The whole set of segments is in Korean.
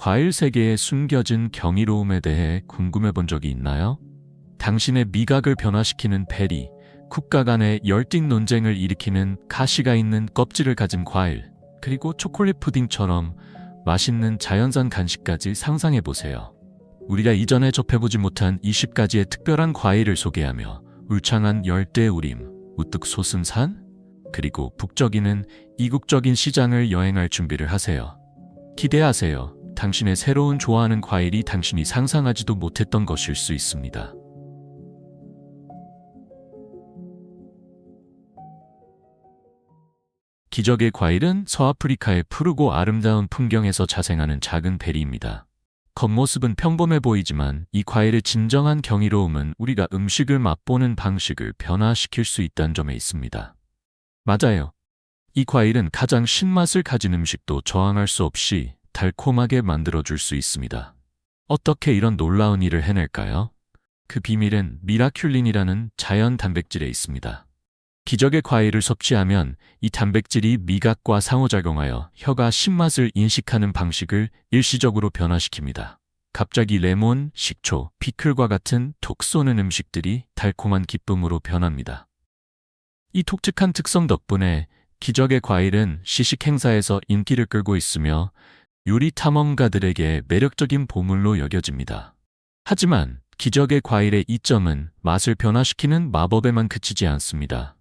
과일 세계에 숨겨진 경이로움에 대해 궁금해 본 적이 있나요? 당신의 미각을 변화시키는 베리, 국가 간의 열띤 논쟁을 일으키는 가시가 있는 껍질을 가진 과일, 그리고 초콜릿 푸딩처럼 맛있는 자연산 간식까지 상상해 보세요. 우리가 이전에 접해보지 못한 20가지의 특별한 과일을 소개하며 울창한 열대우림, 우뚝 솟은 산, 그리고 북적이는 이국적인 시장을 여행할 준비를 하세요. 기대하세요. 당신의 새로운 좋아하는 과일이 당신이 상상하지도 못했던 것일 수 있습니다. 기적의 과일은 서아프리카의 푸르고 아름다운 풍경에서 자생하는 작은 베리입니다. 겉모습은 평범해 보이지만 이 과일의 진정한 경이로움은 우리가 음식을 맛보는 방식을 변화시킬 수 있다는 점에 있습니다. 맞아요. 이 과일은 가장 신맛을 가진 음식도 저항할 수 없이 달콤하게 만들어줄 수 있습니다. 어떻게 이런 놀라운 일을 해낼까요? 그 비밀은 미라큘린이라는 자연 단백질에 있습니다. 기적의 과일을 섭취하면 이 단백질이 미각과 상호작용하여 혀가 신맛을 인식하는 방식을 일시적으로 변화시킵니다. 갑자기 레몬, 식초, 피클과 같은 톡 쏘는 음식들이 달콤한 기쁨으로 변합니다. 이 독특한 특성 덕분에 기적의 과일은 시식 행사에서 인기를 끌고 있으며 요리 탐험가들에게 매력적인 보물로 여겨집니다. 하지만 기적의 과일의 이점은 맛을 변화시키는 마법에만 그치지 않습니다.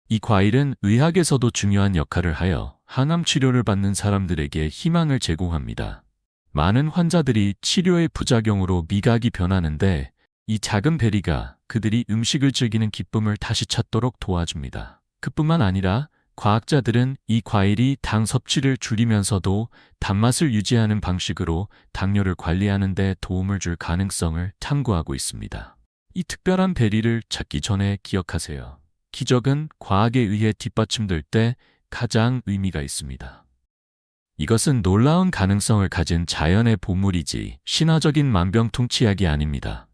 이 과일은 의학에서도 중요한 역할을 하여 항암 치료를 받는 사람들에게 희망을 제공합니다. 많은 환자들이 치료의 부작용으로 미각이 변하는데 이 작은 베리가 그들이 음식을 즐기는 기쁨을 다시 찾도록 도와줍니다. 그뿐만 아니라 과학자들은 이 과일이 당 섭취를 줄이면서도 단맛을 유지하는 방식으로 당뇨를 관리하는 데 도움을 줄 가능성을 탐구하고 있습니다. 이 특별한 베리를 찾기 전에 기억하세요. 기적은 과학에 의해 뒷받침될 때 가장 의미가 있습니다. 이것은 놀라운 가능성을 가진 자연의 보물이지 신화적인 만병통치약이 아닙니다.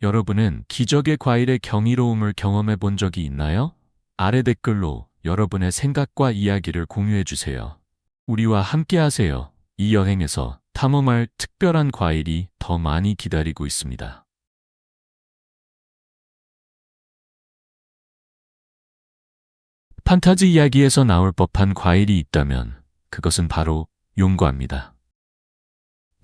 여러분은 기적의 과일의 경이로움을 경험해 본 적이 있나요? 아래 댓글로 여러분의 생각과 이야기를 공유해 주세요. 우리와 함께 하세요. 이 여행에서 탐험할 특별한 과일이 더 많이 기다리고 있습니다. 판타지 이야기에서 나올 법한 과일이 있다면 그것은 바로 용과입니다.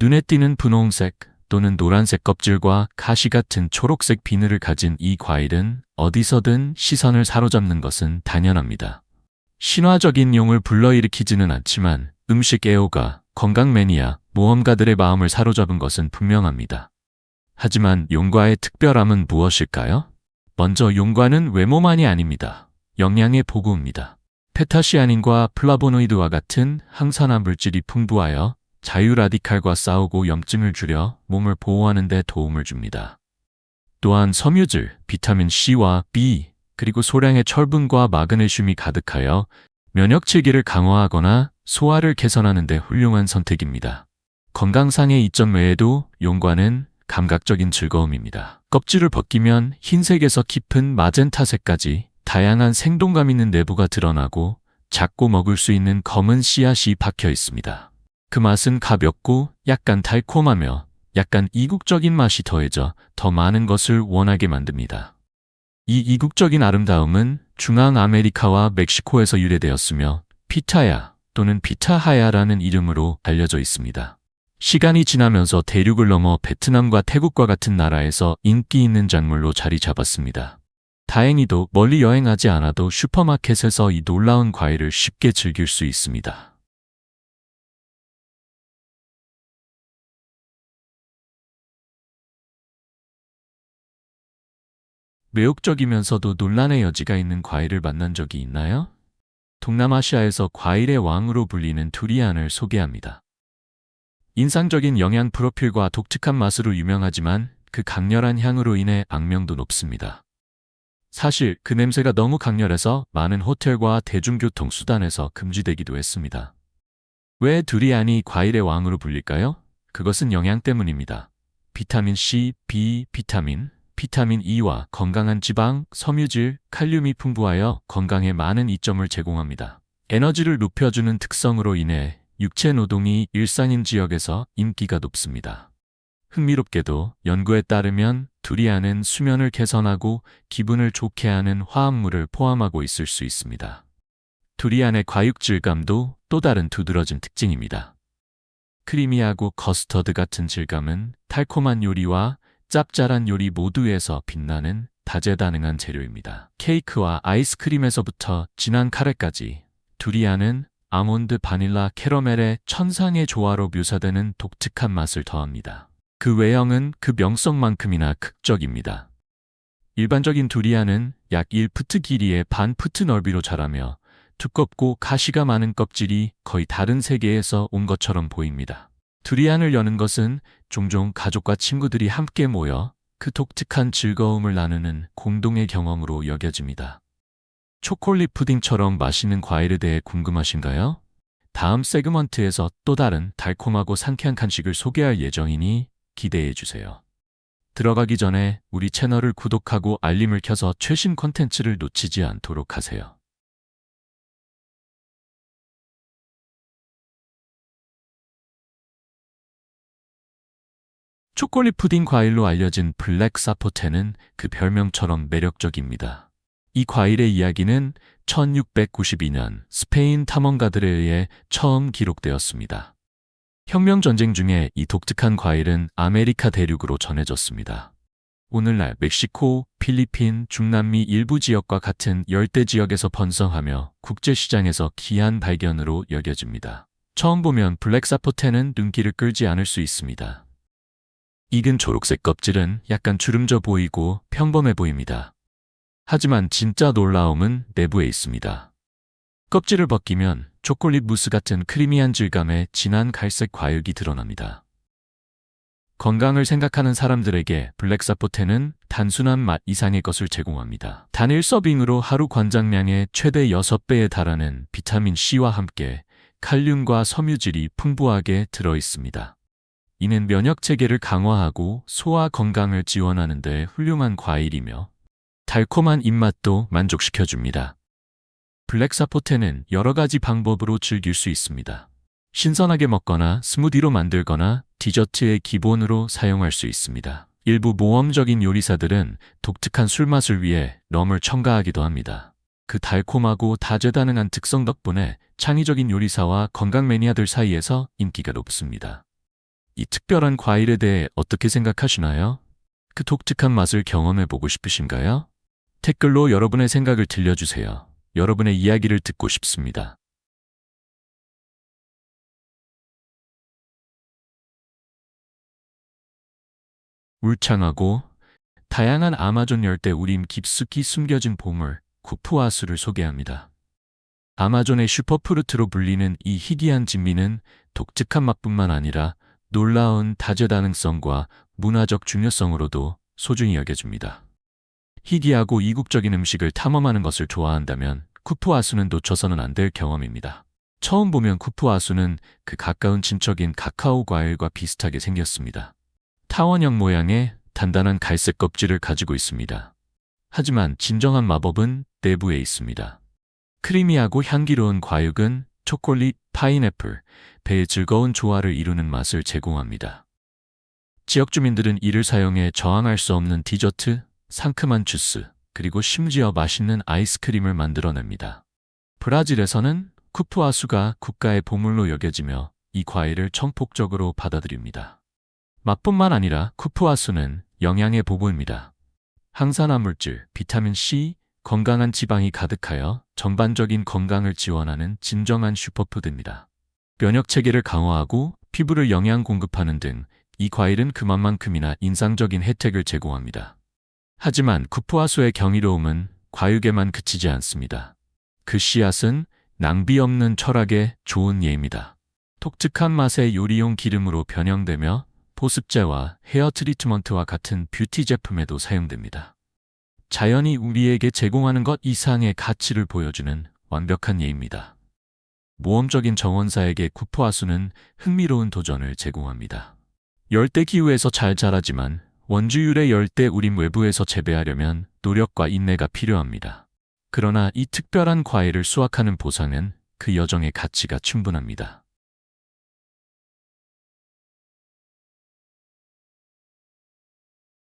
눈에 띄는 분홍색 또는 노란색 껍질과 가시 같은 초록색 비늘을 가진 이 과일은 어디서든 시선을 사로잡는 것은 당연합니다. 신화적인 용을 불러일으키지는 않지만 음식 애호가, 건강 매니아, 모험가들의 마음을 사로잡은 것은 분명합니다. 하지만 용과의 특별함은 무엇일까요? 먼저 용과는 외모만이 아닙니다. 영양의 보고입니다. 페타시아닌과 플라보노이드와 같은 항산화 물질이 풍부하여 자유라디칼과 싸우고 염증을 줄여 몸을 보호하는 데 도움을 줍니다. 또한 섬유질, 비타민 C와 B, 그리고 소량의 철분과 마그네슘이 가득하여 면역 체계를 강화하거나 소화를 개선하는 데 훌륭한 선택입니다. 건강상의 이점 외에도 용과는 감각적인 즐거움입니다. 껍질을 벗기면 흰색에서 깊은 마젠타색까지 다양한 생동감 있는 내부가 드러나고 작고 먹을 수 있는 검은 씨앗이 박혀 있습니다. 그 맛은 가볍고 약간 달콤하며 약간 이국적인 맛이 더해져 더 많은 것을 원하게 만듭니다. 이 이국적인 아름다움은 중앙 아메리카와 멕시코에서 유래되었으며 피타야 또는 피타하야라는 이름으로 알려져 있습니다. 시간이 지나면서 대륙을 넘어 베트남과 태국과 같은 나라에서 인기 있는 작물로 자리 잡았습니다. 다행히도 멀리 여행하지 않아도 슈퍼마켓에서 이 놀라운 과일을 쉽게 즐길 수 있습니다. 매혹적이면서도 논란의 여지가 있는 과일을 만난 적이 있나요? 동남아시아에서 과일의 왕으로 불리는 두리안을 소개합니다. 인상적인 영양 프로필과 독특한 맛으로 유명하지만 그 강렬한 향으로 인해 악명도 높습니다. 사실 그 냄새가 너무 강렬해서 많은 호텔과 대중교통 수단에서 금지되기도 했습니다. 왜 두리안이 과일의 왕으로 불릴까요? 그것은 영양 때문입니다. 비타민 C, B, 비타민 E와 건강한 지방, 섬유질, 칼륨이 풍부하여 건강에 많은 이점을 제공합니다. 에너지를 높여주는 특성으로 인해 육체 노동이 일상인 지역에서 인기가 높습니다. 흥미롭게도 연구에 따르면 두리안은 수면을 개선하고 기분을 좋게 하는 화합물을 포함하고 있을 수 있습니다. 두리안의 과육 질감도 또 다른 두드러진 특징입니다. 크리미하고 커스터드 같은 질감은 달콤한 요리와 짭짤한 요리 모두에서 빛나는 다재다능한 재료입니다. 케이크와 아이스크림에서부터 진한 카레까지 두리안은 아몬드, 바닐라, 캐러멜의 천상의 조화로 묘사되는 독특한 맛을 더합니다. 그 외형은 그 명성만큼이나 극적입니다. 일반적인 두리안은 약 1푸트 길이의 반 푸트 넓이로 자라며 두껍고 가시가 많은 껍질이 거의 다른 세계에서 온 것처럼 보입니다. 두리안을 여는 것은 종종 가족과 친구들이 함께 모여 그 독특한 즐거움을 나누는 공동의 경험으로 여겨집니다. 초콜릿 푸딩처럼 맛있는 과일에 대해 궁금하신가요? 다음 세그먼트에서 또 다른 달콤하고 상쾌한 간식을 소개할 예정이니 기대해 주세요. 들어가기 전에 우리 채널을 구독하고 알림을 켜서 최신 콘텐츠를 놓치지 않도록 하세요. 초콜릿 푸딩 과일로 알려진 블랙 사포테는 그 별명처럼 매력적입니다. 이 과일의 이야기는 1692년 스페인 탐험가들에 의해 처음 기록되었습니다. 혁명전쟁 중에 이 독특한 과일은 아메리카 대륙으로 전해졌습니다. 오늘날 멕시코, 필리핀, 중남미 일부 지역과 같은 열대 지역에서 번성하며 국제시장에서 귀한 발견으로 여겨집니다. 처음 보면 블랙 사포테는 눈길을 끌지 않을 수 있습니다. 익은 초록색 껍질은 약간 주름져 보이고 평범해 보입니다. 하지만 진짜 놀라움은 내부에 있습니다. 껍질을 벗기면 초콜릿 무스 같은 크리미한 질감의 진한 갈색 과육이 드러납니다. 건강을 생각하는 사람들에게 블랙 사포테는 단순한 맛 이상의 것을 제공합니다. 단일 서빙으로 하루 관장량의 최대 6배에 달하는 비타민 C와 함께 칼륨과 섬유질이 풍부하게 들어 있습니다. 이는 면역 체계를 강화하고 소화 건강을 지원하는 데 훌륭한 과일이며 달콤한 입맛도 만족시켜줍니다. 블랙 사포테는 여러 가지 방법으로 즐길 수 있습니다. 신선하게 먹거나 스무디로 만들거나 디저트의 기본으로 사용할 수 있습니다. 일부 모험적인 요리사들은 독특한 술맛을 위해 럼을 첨가하기도 합니다. 그 달콤하고 다재다능한 특성 덕분에 창의적인 요리사와 건강 매니아들 사이에서 인기가 높습니다. 이 특별한 과일에 대해 어떻게 생각하시나요? 그 독특한 맛을 경험해보고 싶으신가요? 댓글로 여러분의 생각을 들려주세요. 여러분의 이야기를 듣고 싶습니다. 울창하고 다양한 아마존 열대 우림 깊숙이 숨겨진 보물, 쿠프아수를 소개합니다. 아마존의 슈퍼프루트로 불리는 이 희귀한 진미는 독특한 맛뿐만 아니라 놀라운 다재다능성과 문화적 중요성으로도 소중히 여겨집니다. 희귀하고 이국적인 음식을 탐험하는 것을 좋아한다면 쿠프아수는 놓쳐서는 안 될 경험입니다. 처음 보면 쿠프아수는 그 가까운 친척인 카카오 과일과 비슷하게 생겼습니다. 타원형 모양의 단단한 갈색 껍질을 가지고 있습니다. 하지만 진정한 마법은 내부에 있습니다. 크리미하고 향기로운 과육은 초콜릿, 파인애플, 배의 즐거운 조화를 이루는 맛을 제공합니다. 지역 주민들은 이를 사용해 저항할 수 없는 디저트, 상큼한 주스, 그리고 심지어 맛있는 아이스크림을 만들어냅니다. 브라질에서는 쿠프아수가 국가의 보물로 여겨지며 이 과일을 청폭적으로 받아들입니다. 맛뿐만 아니라 쿠프아수는 영양의 보고입니다. 항산화 물질, 비타민 C, 건강한 지방이 가득하여 전반적인 건강을 지원하는 진정한 슈퍼푸드입니다. 면역 체계를 강화하고 피부를 영양 공급하는 등 이 과일은 그만큼이나 인상적인 혜택을 제공합니다. 하지만 쿠프아수의 경이로움은 과육에만 그치지 않습니다. 그 씨앗은 낭비 없는 철학의 좋은 예입니다. 독특한 맛의 요리용 기름으로 변형되며 보습제와 헤어 트리트먼트와 같은 뷰티 제품에도 사용됩니다. 자연이 우리에게 제공하는 것 이상의 가치를 보여주는 완벽한 예입니다. 모험적인 정원사에게 쿠프아수는 흥미로운 도전을 제공합니다. 열대 기후에서 잘 자라지만 원주율의 열대 우림 외부에서 재배하려면 노력과 인내가 필요합니다. 그러나 이 특별한 과일을 수확하는 보상은 그 여정의 가치가 충분합니다.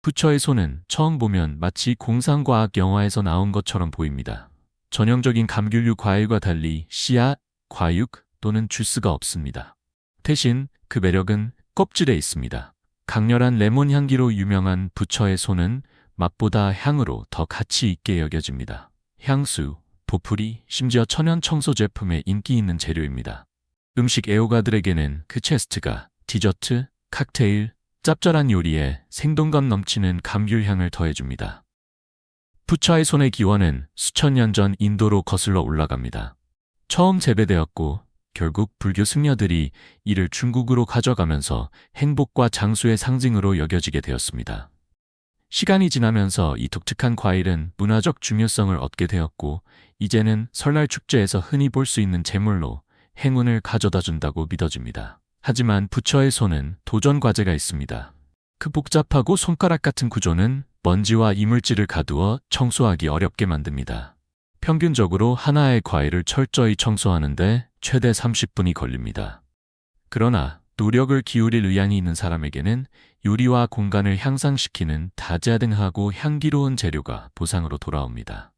부처의 손은 처음 보면 마치 공상과학 영화에서 나온 것처럼 보입니다. 전형적인 감귤류 과일과 달리 씨앗, 과육 또는 주스가 없습니다. 대신 그 매력은 껍질에 있습니다. 강렬한 레몬 향기로 유명한 부처의 손은 맛보다 향으로 더 가치 있게 여겨집니다. 향수, 보풀이, 심지어 천연 청소 제품에 인기 있는 재료입니다. 음식 애호가들에게는 그 체스트가 디저트, 칵테일, 짭짤한 요리에 생동감 넘치는 감귤향을 더해줍니다. 부처의 손의 기원은 수천 년 전 인도로 거슬러 올라갑니다. 처음 재배되었고 결국 불교 승려들이 이를 중국으로 가져가면서 행복과 장수의 상징으로 여겨지게 되었습니다. 시간이 지나면서 이 독특한 과일은 문화적 중요성을 얻게 되었고 이제는 설날 축제에서 흔히 볼 수 있는 제물로 행운을 가져다 준다고 믿어집니다. 하지만 부처의 손은 도전 과제가 있습니다. 그 복잡하고 손가락 같은 구조는 먼지와 이물질을 가두어 청소하기 어렵게 만듭니다. 평균적으로 하나의 과일을 철저히 청소하는데 최대 30분이 걸립니다. 그러나 노력을 기울일 의향이 있는 사람에게는 요리와 공간을 향상시키는 다재다능하고 향기로운 재료가 보상으로 돌아옵니다.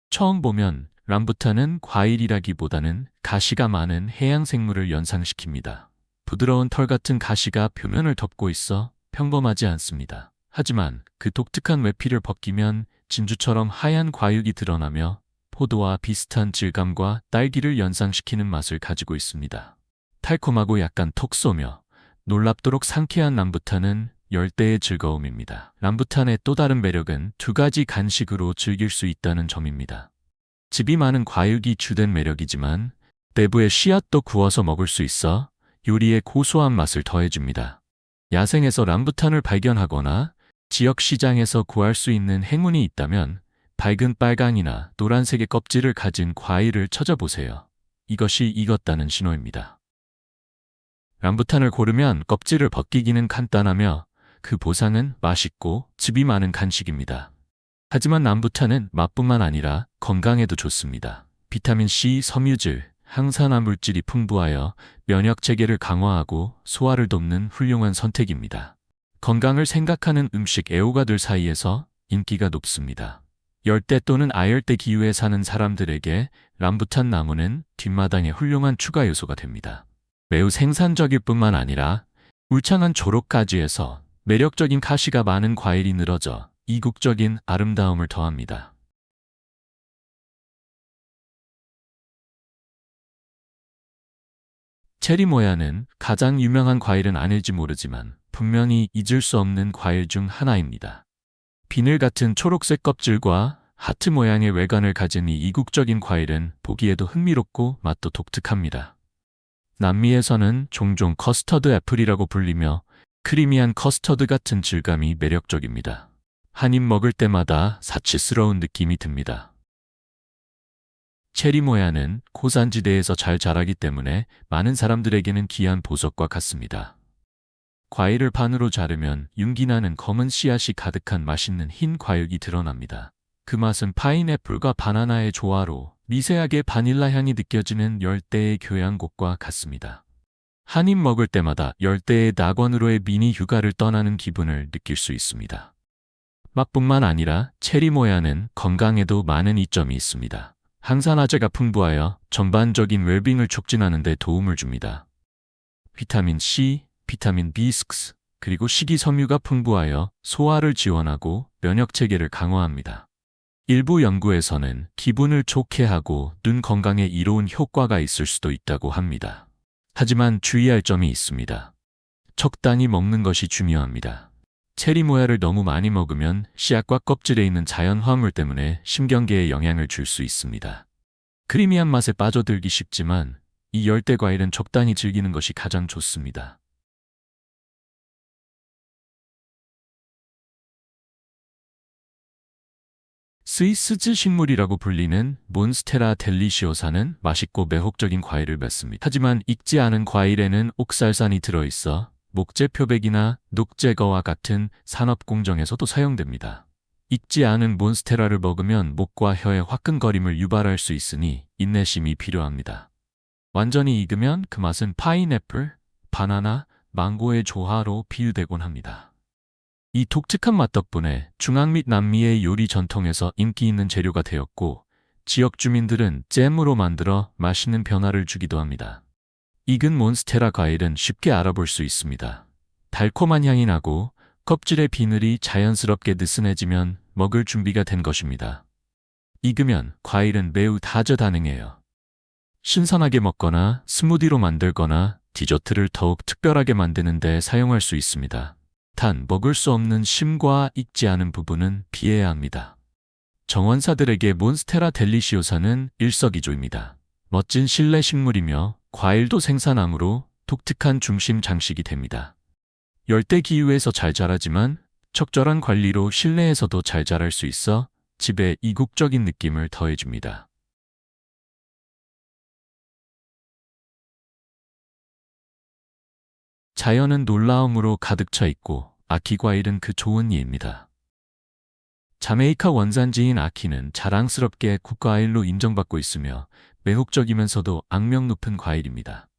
처음 보면 람부탄은 과일이라기보다는 가시가 많은 해양 생물을 연상시킵니다. 부드러운 털 같은 가시가 표면을 덮고 있어 평범하지 않습니다. 하지만 그 독특한 외피를 벗기면 진주처럼 하얀 과육이 드러나며 포도와 비슷한 질감과 딸기를 연상시키는 맛을 가지고 있습니다. 달콤하고 약간 톡 쏘며 놀랍도록 상쾌한 람부탄은 열대의 즐거움입니다. 람부탄의 또 다른 매력은 두 가지 간식으로 즐길 수 있다는 점입니다. 즙이 많은 과육이 주된 매력이지만 내부의 씨앗도 구워서 먹을 수 있어 요리의 고소한 맛을 더해줍니다. 야생에서 람부탄을 발견하거나 지역 시장에서 구할 수 있는 행운이 있다면 밝은 빨강이나 노란색의 껍질을 가진 과일을 찾아보세요. 이것이 익었다는 신호입니다. 람부탄을 고르면 껍질을 벗기기는 간단하며 그 보상은 맛있고 즙이 많은 간식입니다. 하지만 람부탄은 맛뿐만 아니라 건강에도 좋습니다. 비타민C, 섬유질, 항산화 물질이 풍부하여 면역 체계를 강화하고 소화를 돕는 훌륭한 선택입니다. 건강을 생각하는 음식 애호가들 사이에서 인기가 높습니다. 열대 또는 아열대 기후에 사는 사람들에게 람부탄 나무는 뒷마당의 훌륭한 추가 요소가 됩니다. 매우 생산적일 뿐만 아니라 울창한 초록가지에서 매력적인 가시가 많은 과일이 늘어져 이국적인 아름다움을 더합니다. 체리 모야는 가장 유명한 과일은 아닐지 모르지만 분명히 잊을 수 없는 과일 중 하나입니다. 비늘 같은 초록색 껍질과 하트 모양의 외관을 가진 이 이국적인 과일은 보기에도 흥미롭고 맛도 독특합니다. 남미에서는 종종 커스터드 애플이라고 불리며 크리미한 커스터드 같은 질감이 매력적입니다. 한 입 먹을 때마다 사치스러운 느낌이 듭니다. 체리 모야는 고산지대에서 잘 자라기 때문에 많은 사람들에게는 귀한 보석과 같습니다. 과일을 반으로 자르면 윤기나는 검은 씨앗이 가득한 맛있는 흰 과육이 드러납니다. 그 맛은 파인애플과 바나나의 조화로 미세하게 바닐라 향이 느껴지는 열대의 교향곡과 같습니다. 한 입 먹을 때마다 열대의 낙원으로의 미니 휴가를 떠나는 기분을 느낄 수 있습니다. 맛뿐만 아니라 체리 모야는 건강에도 많은 이점이 있습니다. 항산화제가 풍부하여 전반적인 웰빙을 촉진하는 데 도움을 줍니다. 비타민 C, 비타민 B6, 그리고 식이섬유가 풍부하여 소화를 지원하고 면역체계를 강화합니다. 일부 연구에서는 기분을 좋게 하고 눈 건강에 이로운 효과가 있을 수도 있다고 합니다. 하지만 주의할 점이 있습니다. 적당히 먹는 것이 중요합니다. 체리 모야를 너무 많이 먹으면 씨앗과 껍질에 있는 자연 화합물 때문에 심경계에 영향을 줄 수 있습니다. 크리미한 맛에 빠져들기 쉽지만 이 열대 과일은 적당히 즐기는 것이 가장 좋습니다. 스위스즈 식물이라고 불리는 몬스테라 델리시오사는 맛있고 매혹적인 과일을 맺습니다. 하지만 익지 않은 과일에는 옥살산이 들어있어 목재 표백이나 녹 제거와 같은 산업 공정에서도 사용됩니다. 익지 않은 몬스테라를 먹으면 목과 혀의 화끈거림을 유발할 수 있으니 인내심이 필요합니다. 완전히 익으면 그 맛은 파인애플, 바나나, 망고의 조화로 비유되곤 합니다. 이 독특한 맛 덕분에 중앙 및 남미의 요리 전통에서 인기 있는 재료가 되었고, 지역 주민들은 잼으로 만들어 맛있는 변화를 주기도 합니다. 익은 몬스테라 과일은 쉽게 알아볼 수 있습니다. 달콤한 향이 나고 껍질의 비늘이 자연스럽게 느슨해지면 먹을 준비가 된 것입니다. 익으면 과일은 매우 다재다능해요. 신선하게 먹거나 스무디로 만들거나 디저트를 더욱 특별하게 만드는 데 사용할 수 있습니다. 단, 먹을 수 없는 심과 익지 않은 부분은 피해야 합니다. 정원사들에게 몬스테라 델리시오사는 일석이조입니다. 멋진 실내 식물이며 과일도 생산하므로 독특한 중심 장식이 됩니다. 열대 기후에서 잘 자라지만 적절한 관리로 실내에서도 잘 자랄 수 있어 집에 이국적인 느낌을 더해줍니다. 자연은 놀라움으로 가득 차 있고 아키 과일은 그 좋은 예입니다. 자메이카 원산지인 아키는 자랑스럽게 국과일로 인정받고 있으며 매혹적이면서도 악명 높은 과일입니다.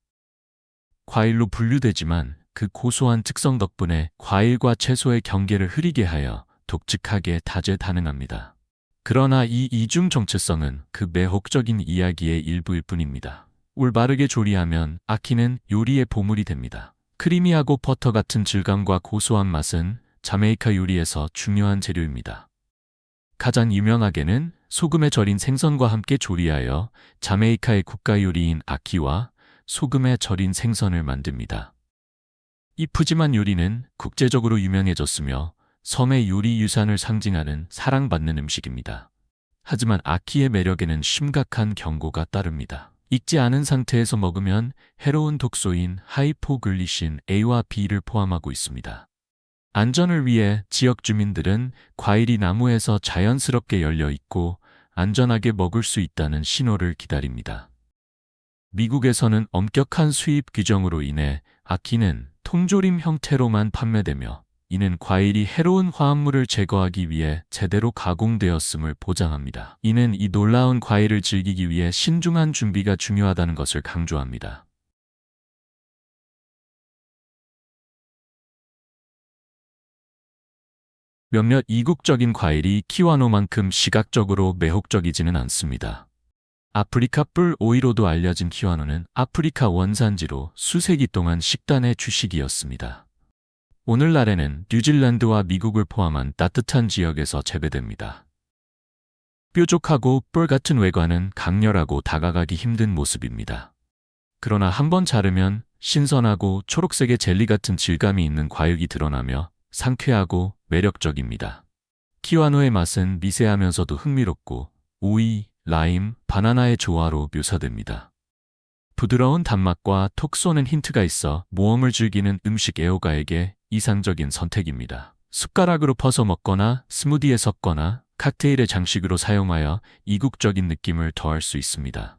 과일로 분류되지만 그 고소한 특성 덕분에 과일과 채소의 경계를 흐리게 하여 독특하게 다재다능합니다. 그러나 이 이중 정체성은 그 매혹적인 이야기의 일부일 뿐입니다. 올바르게 조리하면 아키는 요리의 보물이 됩니다. 크리미하고 버터 같은 질감과 고소한 맛은 자메이카 요리에서 중요한 재료입니다. 가장 유명하게는 소금에 절인 생선과 함께 조리하여 자메이카의 국가 요리인 아키와 소금에 절인 생선을 만듭니다. 이 푸짐한 요리는 국제적으로 유명해졌으며 섬의 요리 유산을 상징하는 사랑받는 음식입니다. 하지만 아키의 매력에는 심각한 경고가 따릅니다. 익지 않은 상태에서 먹으면 해로운 독소인 하이포글리신 A와 B를 포함하고 있습니다. 안전을 위해 지역 주민들은 과일이 나무에서 자연스럽게 열려 있고 안전하게 먹을 수 있다는 신호를 기다립니다. 미국에서는 엄격한 수입 규정으로 인해 아키는 통조림 형태로만 판매되며 이는 과일이 해로운 화합물을 제거하기 위해 제대로 가공되었음을 보장합니다. 이는 이 놀라운 과일을 즐기기 위해 신중한 준비가 중요하다는 것을 강조합니다. 몇몇 이국적인 과일이 키와노만큼 시각적으로 매혹적이지는 않습니다. 아프리카 뿔 오이로도 알려진 키와노는 아프리카 원산지로 수세기 동안 식단의 주식이었습니다. 오늘날에는 뉴질랜드와 미국을 포함한 따뜻한 지역에서 재배됩니다. 뾰족하고 뿔 같은 외관은 강렬하고 다가가기 힘든 모습입니다. 그러나 한번 자르면 신선하고 초록색의 젤리 같은 질감이 있는 과육이 드러나며 상쾌하고 매력적입니다. 키와노의 맛은 미세하면서도 흥미롭고 오이, 라임, 바나나의 조화로 묘사됩니다. 부드러운 단맛과 톡 쏘는 힌트가 있어 모험을 즐기는 음식 애호가에게 이상적인 선택입니다. 숟가락으로 퍼서 먹거나 스무디에 섞거나 칵테일의 장식으로 사용하여 이국적인 느낌을 더할 수 있습니다.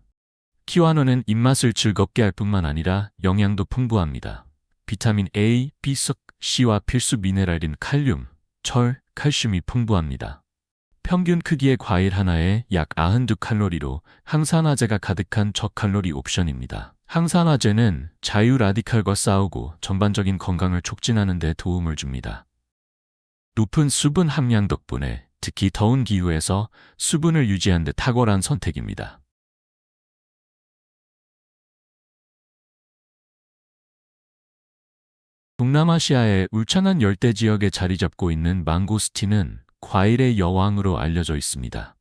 키와노는 입맛을 즐겁게 할 뿐만 아니라 영양도 풍부합니다. 비타민 A, B, C와 필수 미네랄인 칼륨, 철, 칼슘이 풍부합니다. 평균 크기의 과일 하나에 약 92칼로리로 항산화제가 가득한 저칼로리 옵션입니다. 항산화제는 자유 라디칼과 싸우고 전반적인 건강을 촉진하는 데 도움을 줍니다. 높은 수분 함량 덕분에 특히 더운 기후에서 수분을 유지하는 데 탁월한 선택입니다. 동남아시아의 울창한 열대 지역에 자리 잡고 있는 망고스틴은 과일의 여왕으로 알려져 있습니다.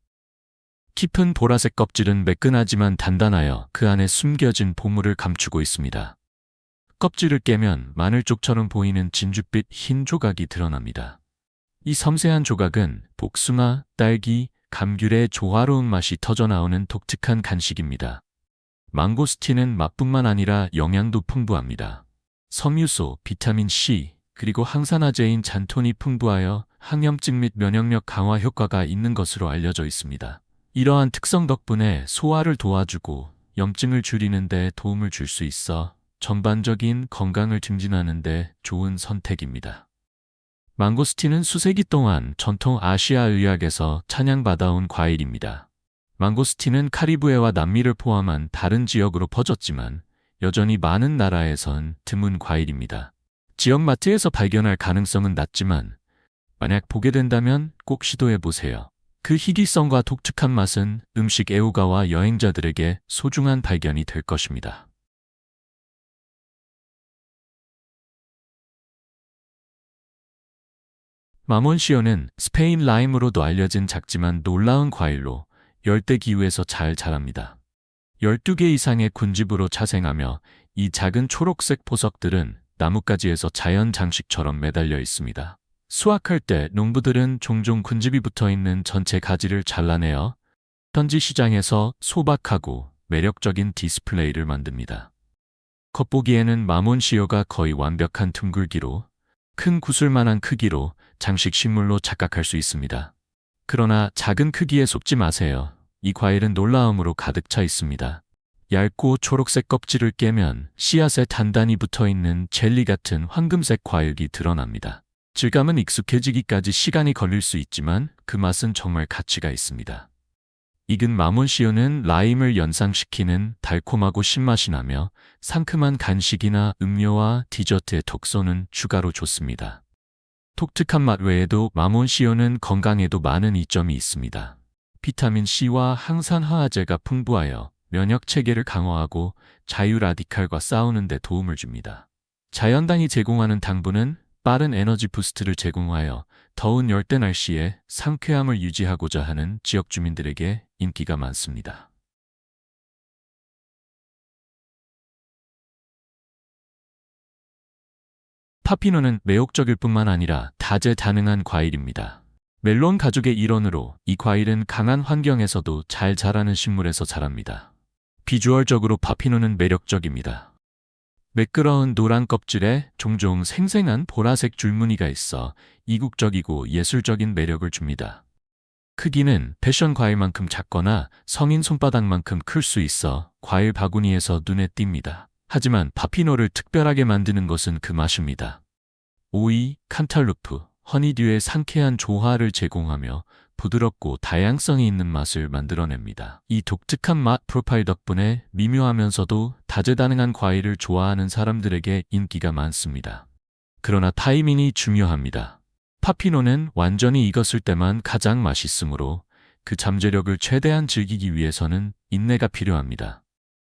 깊은 보라색 껍질은 매끈하지만 단단하여 그 안에 숨겨진 보물을 감추고 있습니다. 껍질을 깨면 마늘쪽처럼 보이는 진주빛 흰 조각이 드러납니다. 이 섬세한 조각은 복숭아, 딸기, 감귤의 조화로운 맛이 터져나오는 독특한 간식입니다. 망고스틴은 맛뿐만 아니라 영양도 풍부합니다. 섬유소, 비타민 C, 그리고 항산화제인 잔톤이 풍부하여 항염증 및 면역력 강화 효과가 있는 것으로 알려져 있습니다. 이러한 특성 덕분에 소화를 도와주고 염증을 줄이는 데 도움을 줄 수 있어 전반적인 건강을 증진하는 데 좋은 선택입니다. 망고스틴은 수세기 동안 전통 아시아 의학에서 찬양받아온 과일입니다. 망고스틴은 카리브해와 남미를 포함한 다른 지역으로 퍼졌지만 여전히 많은 나라에선 드문 과일입니다. 지역 마트에서 발견할 가능성은 낮지만 만약 보게 된다면 꼭 시도해 보세요. 그 희귀성과 독특한 맛은 음식 애호가와 여행자들에게 소중한 발견이 될 것입니다. 마몬시오는 스페인 라임으로도 알려진 작지만 놀라운 과일로 열대 기후에서 잘 자랍니다. 12개 이상의 군집으로 자생하며 이 작은 초록색 보석들은 나뭇가지에서 자연 장식처럼 매달려 있습니다. 수확할 때 농부들은 종종 군집이 붙어있는 전체 가지를 잘라내어 현지 시장에서 소박하고 매력적인 디스플레이를 만듭니다. 겉보기에는 마몬시오가 거의 완벽한 둥글기로 큰 구슬만한 크기로 장식 식물로 착각할 수 있습니다. 그러나 작은 크기에 속지 마세요. 이 과일은 놀라움으로 가득 차 있습니다. 얇고 초록색 껍질을 깨면 씨앗에 단단히 붙어있는 젤리 같은 황금색 과육이 드러납니다. 질감은 익숙해지기까지 시간이 걸릴 수 있지만 그 맛은 정말 가치가 있습니다. 익은 마몬시오는 라임을 연상시키는 달콤하고 신맛이 나며 상큼한 간식이나 음료와 디저트의 독소는 추가로 좋습니다. 독특한 맛 외에도 마몬시오는 건강에도 많은 이점이 있습니다. 비타민 C와 항산화제가 풍부하여 면역 체계를 강화하고 자유 라디칼과 싸우는 데 도움을 줍니다. 자연당이 제공하는 당분은 빠른 에너지 부스트를 제공하여 더운 열대 날씨에 상쾌함을 유지하고자 하는 지역 주민들에게 인기가 많습니다. 파피노는 매혹적일 뿐만 아니라 다재다능한 과일입니다. 멜론 가족의 일원으로 이 과일은 강한 환경에서도 잘 자라는 식물에서 자랍니다. 비주얼적으로 파피노는 매력적입니다. 매끄러운 노란 껍질에 종종 생생한 보라색 줄무늬가 있어 이국적이고 예술적인 매력을 줍니다. 크기는 패션 과일만큼 작거나 성인 손바닥만큼 클 수 있어 과일 바구니에서 눈에 띕니다. 하지만 파피노를 특별하게 만드는 것은 그 맛입니다. 오이, 칸탈루프, 허니듀의 상쾌한 조화를 제공하며 부드럽고 다양성이 있는 맛을 만들어냅니다. 이 독특한 맛 프로파일 덕분에 미묘하면서도 다재다능한 과일을 좋아하는 사람들에게 인기가 많습니다. 그러나 타이밍이 중요합니다. 파피노는 완전히 익었을 때만 가장 맛있으므로 그 잠재력을 최대한 즐기기 위해서는 인내가 필요합니다.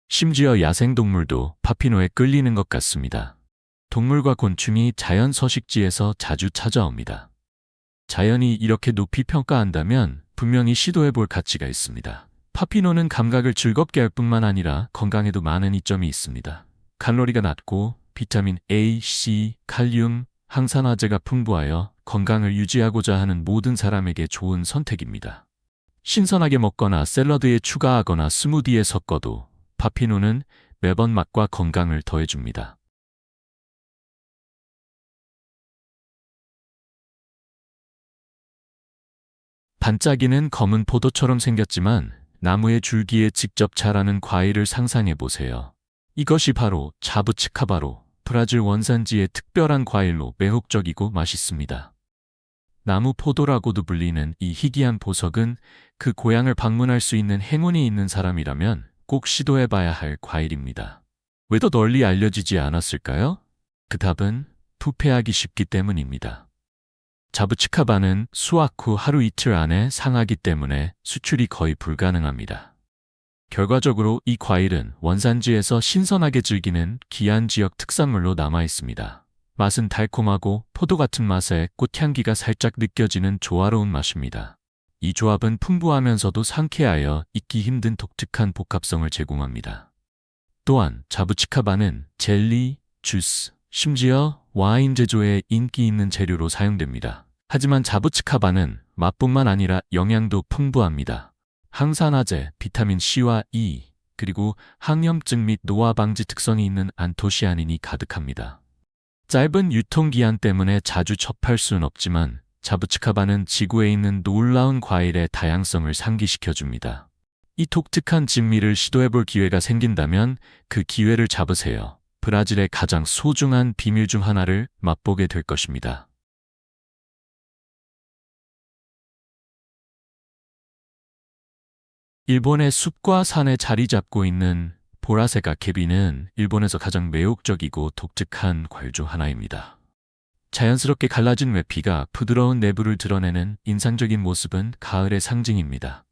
심지어 야생동물도 파피노에 끌리는 것 같습니다. 동물과 곤충이 자연 서식지에서 자주 찾아옵니다. 자연이 이렇게 높이 평가한다면 분명히 시도해볼 가치가 있습니다. 파피노는 감각을 즐겁게 할 뿐만 아니라 건강에도 많은 이점이 있습니다. 칼로리가 낮고 비타민 A, C, 칼륨, 항산화제가 풍부하여 건강을 유지하고자 하는 모든 사람에게 좋은 선택입니다. 신선하게 먹거나 샐러드에 추가하거나 스무디에 섞어도 파피노는 매번 맛과 건강을 더해줍니다. 반짝이는 검은 포도처럼 생겼지만 나무의 줄기에 직접 자라는 과일을 상상해 보세요. 이것이 바로 자부치카바로, 브라질 원산지의 특별한 과일로 매혹적이고 맛있습니다. 나무 포도라고도 불리는 이 희귀한 보석은 그 고향을 방문할 수 있는 행운이 있는 사람이라면 꼭 시도해봐야 할 과일입니다. 왜 더 널리 알려지지 않았을까요? 그 답은 부패하기 쉽기 때문입니다. 자부치카바는 수확 후 하루 이틀 안에 상하기 때문에 수출이 거의 불가능합니다. 결과적으로 이 과일은 원산지에서 신선하게 즐기는 귀한 지역 특산물로 남아 있습니다. 맛은 달콤하고 포도 같은 맛에 꽃향기가 살짝 느껴지는 조화로운 맛입니다. 이 조합은 풍부하면서도 상쾌하여 잊기 힘든 독특한 복합성을 제공합니다. 또한 자부치카바는 젤리, 주스, 심지어 와인 제조에 인기 있는 재료로 사용됩니다. 하지만 자부치카바는 맛뿐만 아니라 영양도 풍부합니다. 항산화제, 비타민 C와 E, 그리고 항염증 및 노화 방지 특성이 있는 안토시아닌이 가득합니다. 짧은 유통기한 때문에 자주 접할 수는 없지만 자부치카바는 지구에 있는 놀라운 과일의 다양성을 상기시켜줍니다. 이 독특한 진미를 시도해볼 기회가 생긴다면 그 기회를 잡으세요. 브라질의 가장 소중한 비밀 중 하나를 맛보게 될 것입니다. 일본의 숲과 산에 자리 잡고 있는 보라색 아케비는 일본에서 가장 매혹적이고 독특한 과일 중 하나입니다. 자연스럽게 갈라진 외피가 부드러운 내부를 드러내는 인상적인 모습은 가을의 상징입니다.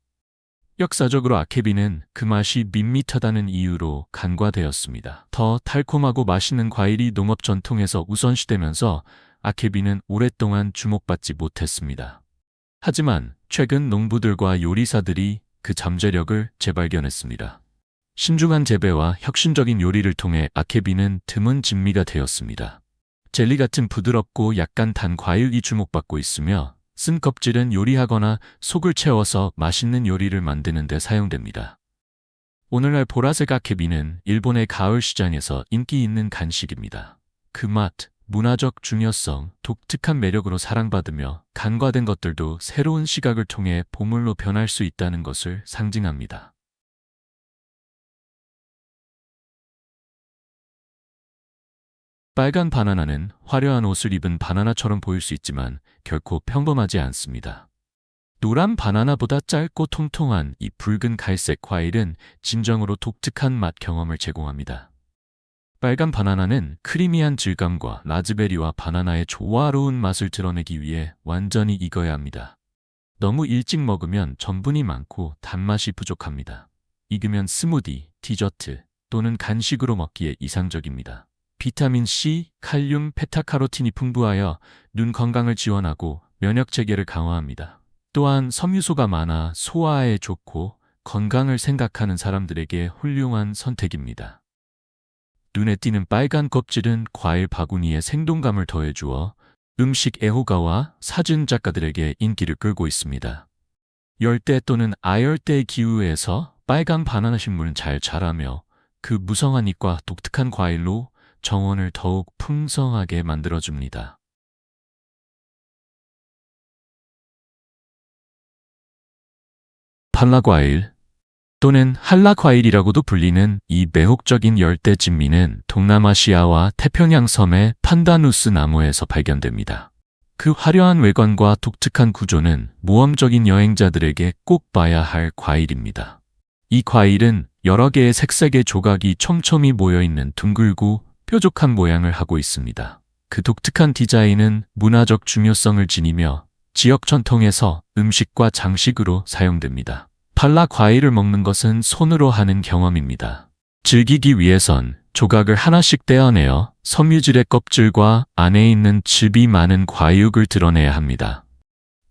역사적으로 아케비는 그 맛이 밋밋하다는 이유로 간과되었습니다. 더 달콤하고 맛있는 과일이 농업 전통에서 우선시되면서 아케비는 오랫동안 주목받지 못했습니다. 하지만 최근 농부들과 요리사들이 그 잠재력을 재발견했습니다. 신중한 재배와 혁신적인 요리를 통해 아케비는 드문 진미가 되었습니다. 젤리 같은 부드럽고 약간 단 과일이 주목받고 있으며 쓴 껍질은 요리하거나 속을 채워서 맛있는 요리를 만드는 데 사용됩니다. 오늘날 보라색 아케비는 일본의 가을 시장에서 인기 있는 간식입니다. 그 맛, 문화적 중요성, 독특한 매력으로 사랑받으며 간과된 것들도 새로운 시각을 통해 보물로 변할 수 있다는 것을 상징합니다. 빨간 바나나는 화려한 옷을 입은 바나나처럼 보일 수 있지만 결코 평범하지 않습니다. 노란 바나나보다 짧고 통통한 이 붉은 갈색 과일은 진정으로 독특한 맛 경험을 제공합니다. 빨간 바나나는 크리미한 질감과 라즈베리와 바나나의 조화로운 맛을 드러내기 위해 완전히 익어야 합니다. 너무 일찍 먹으면 전분이 많고 단맛이 부족합니다. 익으면 스무디, 디저트 또는 간식으로 먹기에 이상적입니다. 비타민 C, 칼륨, 베타카로틴이 풍부하여 눈 건강을 지원하고 면역 체계를 강화합니다. 또한 섬유소가 많아 소화에 좋고 건강을 생각하는 사람들에게 훌륭한 선택입니다. 눈에 띄는 빨간 껍질은 과일 바구니에 생동감을 더해주어 음식 애호가와 사진 작가들에게 인기를 끌고 있습니다. 열대 또는 아열대 기후에서 빨간 바나나 식물은 잘 자라며 그 무성한 잎과 독특한 과일로 정원을 더욱 풍성하게 만들어줍니다. 판라과일 또는 한라과일이라고도 불리는 이 매혹적인 열대 진미는 동남아시아와 태평양 섬의 판다누스 나무에서 발견됩니다. 그 화려한 외관과 독특한 구조는 모험적인 여행자들에게 꼭 봐야 할 과일입니다. 이 과일은 여러 개의 색색의 조각이 촘촘히 모여있는 둥글고 뾰족한 모양을 하고 있습니다. 그 독특한 디자인은 문화적 중요성을 지니며 지역 전통에서 음식과 장식으로 사용됩니다. 판라 과일을 먹는 것은 손으로 하는 경험입니다. 즐기기 위해선 조각을 하나씩 떼어내어 섬유질의 껍질과 안에 있는 즙이 많은 과육을 드러내야 합니다.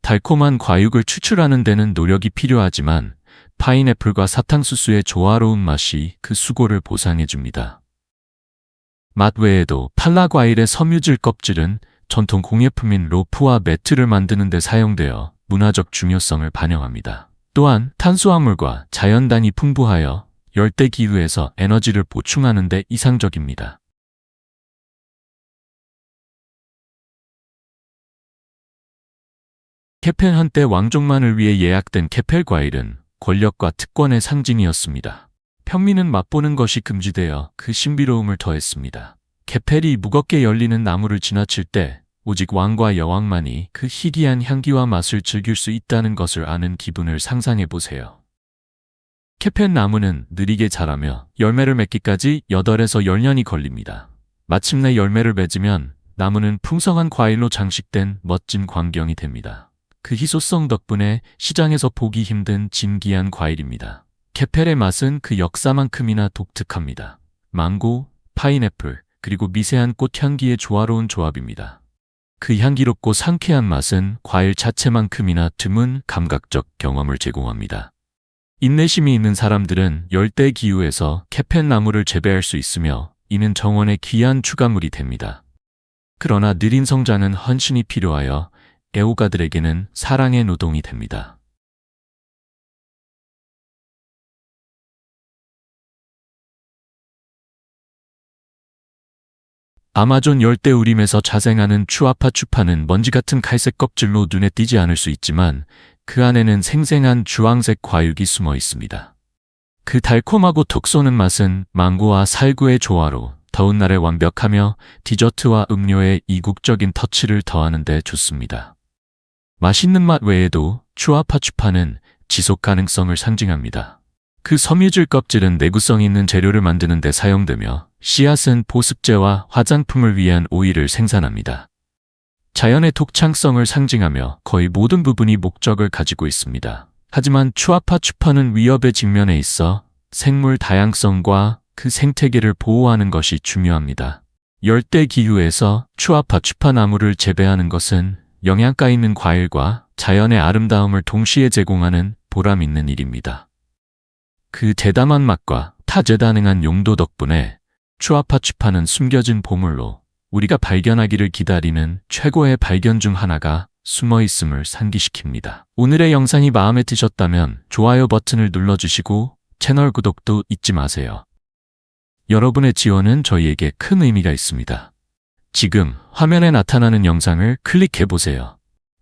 달콤한 과육을 추출하는 데는 노력이 필요하지만 파인애플과 사탕수수의 조화로운 맛이 그 수고를 보상해줍니다. 맛 외에도 판라 과일의 섬유질 껍질은 전통 공예품인 로프와 매트를 만드는 데 사용되어 문화적 중요성을 반영합니다. 또한 탄수화물과 자연단이 풍부하여 열대 기후에서 에너지를 보충하는 데 이상적입니다. 케펠 한때 왕족만을 위해 예약된 케펠 과일은 권력과 특권의 상징이었습니다. 평민은 맛보는 것이 금지되어 그 신비로움을 더했습니다. 케펠이 무겁게 열리는 나무를 지나칠 때 오직 왕과 여왕만이 그 희귀한 향기와 맛을 즐길 수 있다는 것을 아는 기분을 상상해 보세요. 케펠 나무는 느리게 자라며 열매를 맺기까지 8에서 10년이 걸립니다. 마침내 열매를 맺으면 나무는 풍성한 과일로 장식된 멋진 광경이 됩니다. 그 희소성 덕분에 시장에서 보기 힘든 진귀한 과일입니다. 케펠의 맛은 그 역사만큼이나 독특합니다. 망고, 파인애플, 그리고 미세한 꽃향기의 조화로운 조합입니다. 그 향기롭고 상쾌한 맛은 과일 자체만큼이나 드문 감각적 경험을 제공합니다. 인내심이 있는 사람들은 열대 기후에서 케펠 나무를 재배할 수 있으며 이는 정원의 귀한 추가물이 됩니다. 그러나 느린 성장은 헌신이 필요하여 애호가들에게는 사랑의 노동이 됩니다. 아마존 열대우림에서 자생하는 추아파추파는 먼지 같은 갈색 껍질로 눈에 띄지 않을 수 있지만 그 안에는 생생한 주황색 과육이 숨어 있습니다. 그 달콤하고 톡 쏘는 맛은 망고와 살구의 조화로 더운 날에 완벽하며 디저트와 음료에 이국적인 터치를 더하는 데 좋습니다. 맛있는 맛 외에도 추아파추파는 지속 가능성을 상징합니다. 그 섬유질 껍질은 내구성 있는 재료를 만드는 데 사용되며 씨앗은 보습제와 화장품을 위한 오일을 생산합니다. 자연의 독창성을 상징하며 거의 모든 부분이 목적을 가지고 있습니다. 하지만 추아파 추파는 위협에 직면해 있어 생물 다양성과 그 생태계를 보호하는 것이 중요합니다. 열대 기후에서 추아파 추파 나무를 재배하는 것은 영양가 있는 과일과 자연의 아름다움을 동시에 제공하는 보람 있는 일입니다. 그 대담한 맛과 다재다능한 용도 덕분에 추아파 추파는 숨겨진 보물로 우리가 발견하기를 기다리는 최고의 발견 중 하나가 숨어 있음을 상기시킵니다. 오늘의 영상이 마음에 드셨다면 좋아요 버튼을 눌러주시고 채널 구독도 잊지 마세요. 여러분의 지원은 저희에게 큰 의미가 있습니다. 지금 화면에 나타나는 영상을 클릭해보세요.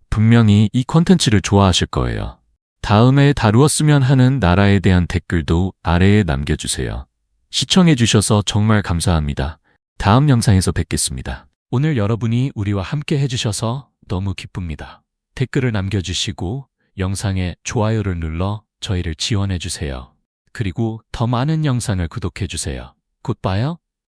분명히 이 콘텐츠를 좋아하실 거예요. 다음에 다루었으면 하는 나라에 대한 댓글도 아래에 남겨주세요. 시청해주셔서 정말 감사합니다. 다음 영상에서 뵙겠습니다. 오늘 여러분이 우리와 함께 해주셔서 너무 기쁩니다. 댓글을 남겨주시고 영상에 좋아요를 눌러 저희를 지원해주세요. 그리고 더 많은 영상을 구독해주세요. 곧 봐요.